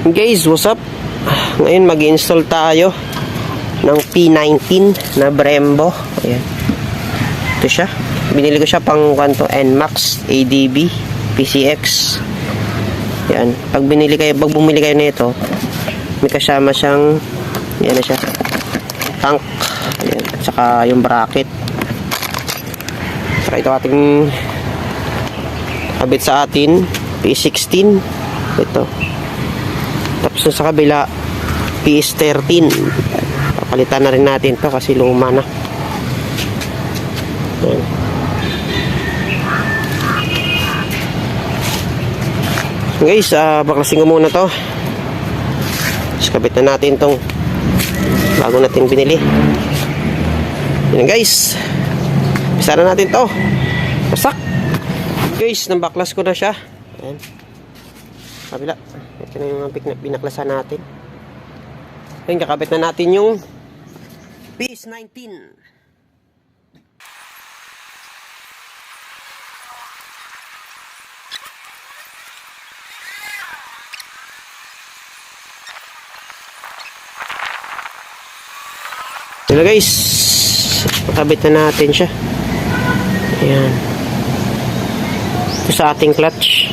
Guys, what's up? Ngayon mag-install tayo ng P19 na Brembo. Ayan. Ito siya. Binili ko siya pang kanto NMAX, ADB, PCX. Ayan. Pag bumili kayo nito, may kasama siyang yan na siya. Tank. Ayan. At saka yung bracket. Saka ito ating kabit sa atin P16. Ito. Tapos sa kabila PS13. Papalitan na rin natin to kasi luma na. Ayan. Guys, baklasin ko muna to. Tapos kabit na natin tong bago natin binili. Ayan guys, bisa na natin to. Pasak. Guys, nambaklas ko na siya. Ayan. Kabila. Ito na yung binaklasan natin. Ayun, kakabit na natin yung PS19. Ito na guys. Kakabit na natin siya. Ayan. Ito sa ating clutch.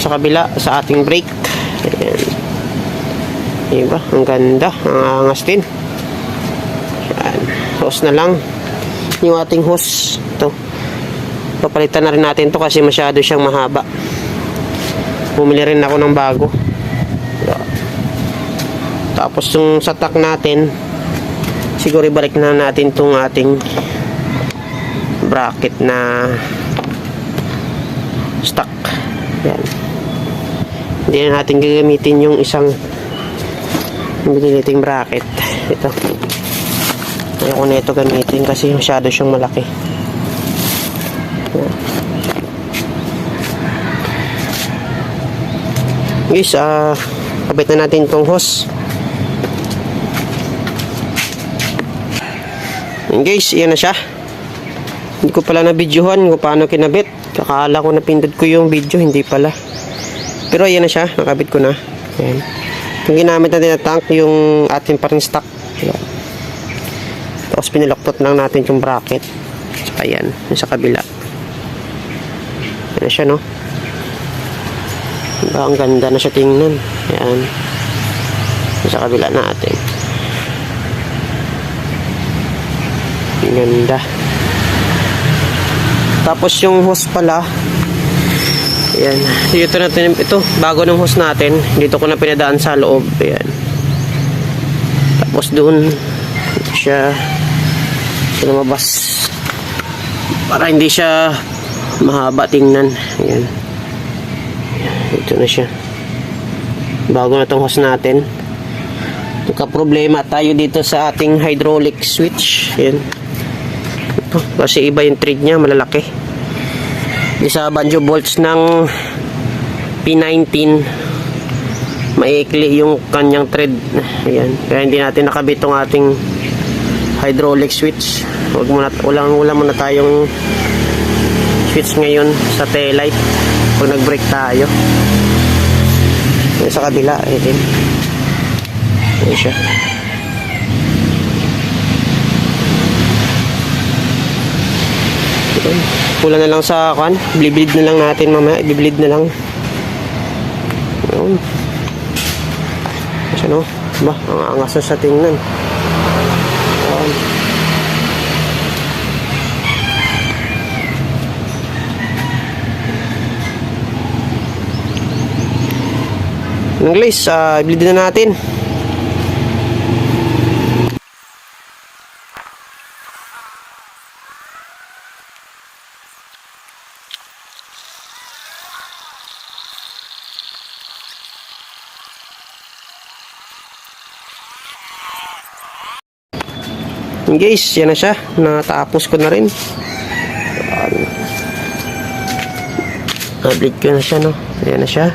Sa kabila, sa ating brake. Ayan. Diba? Ang ganda. Ang angas din. Ayan. Hose na lang. Yung ating hose. Ito. Papalitan na rin natin to kasi masyado siyang mahaba. Bumili rin ako ng bago. Tapos yung sa tack natin, siguro ibalik na natin itong ating bracket na stock. Ayan. Hindi na natin gagamitin yung isang biniliting bracket. Ito. Ayoko na ito gamitin kasi masyado siyang malaki. Ayan. Guys, kabit na natin itong hose. Ayan guys, iyan na siya. Hindi ko pala na-videohan kung paano kinabit. Kakala ko napindot ko yung video, hindi pala. Pero ayan na siya, nakabit ko na. Ayan. Yung ginamit natin na tank, yung ating parang stock. Ayan. Tapos piniloktot lang natin yung bracket. Saka ayan, yung sa kabila. Ayan na siya, no? Diba, ang ganda na siya tingnan. Ayan. Yung sa kabila natin. Ang ganda. Tapos yung hose pala, ayan, dito natin, ito, bago ng hose natin, dito ko na pinadaan sa loob, ayan. Tapos doon, siya lumabas, para hindi siya mahaba tingnan, ayan. Ito na siya. Bago na itong hose natin. Nagka-problema tayo dito sa ating hydraulic switch, ayan. Ito, kasi iba yung thread niya, malalaki. Sa banjo bolts ng P19 maikli yung kanyang thread. Ayan. Kaya hindi natin nakabit yung ating hydraulic switch. Wala muna tayong switch ngayon sa taillight pag nag-brake tayo. Ayan, sa kabila ayan. Ayan siya. Kulang na lang sa kan, blibleed na lang natin mamaya, i-bleed na lang. Ayun. Kasi no, ba, ang angas na sa tingnan. Ayun guys, i-bleed na natin. Guys, yan na siya. Natapos ko na rin. Na-bleed ko na siya, no? Yan na siya.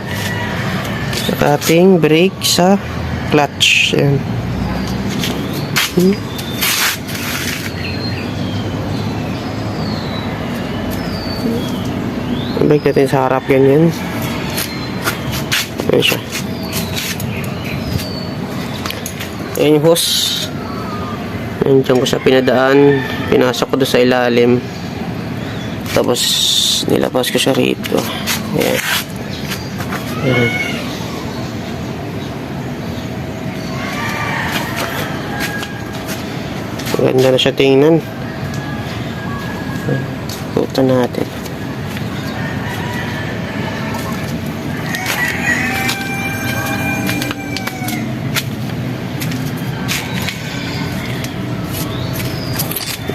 Sa ating brake sa clutch. Yan. Brake natin sa harap ganyan. Ayan siya. Ayan yung hose. Ayan, dyan ko sa pinadaan. Pinasok ko doon sa ilalim. Tapos, nilabas ko siya rito. Ayan. Ayan. Maganda na siya tingnan. Ito natin.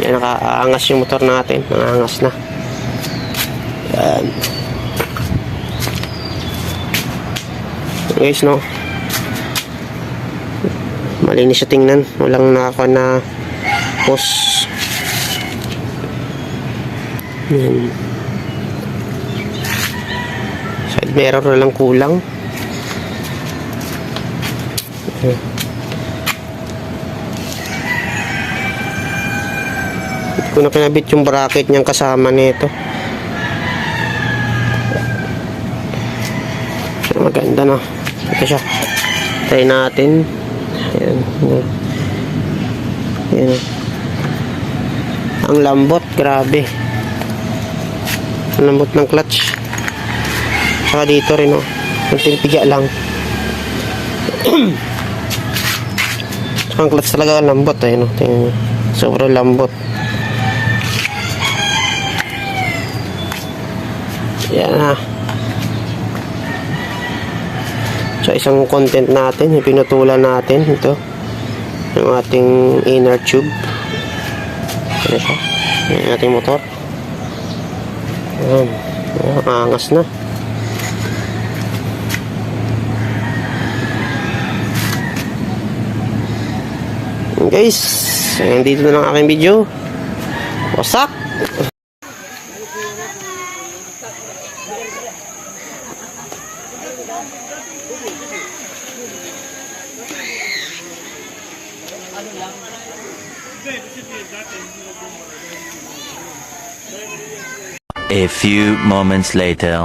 Yan, nakaangas yung motor natin. Nakaangas na. Yan. Guys, no? Malinis siya tingnan. Walang nakakuha na hose. Yan. Side mirror na lang kulang. Okay. Hindi ko na kinabit yung bracket niyang kasama nito. So, maganda na. Ito siya. Try natin. Ayan. Ayan. Ang lambot, grabe. Ang lambot ng clutch. Saka dito rin, oh. Kunting piga lang. Saka ang clutch talaga ang lambot, ayun, oh. Tingnan nyo. Sobrang lambot. Yan na. So, isang content natin, pinutulan natin ito. Yung ating inner tube. Ano siya? Yung ating motor. Ayan. Angas na. Guys, dito na lang aking video. Wasak! A few moments later.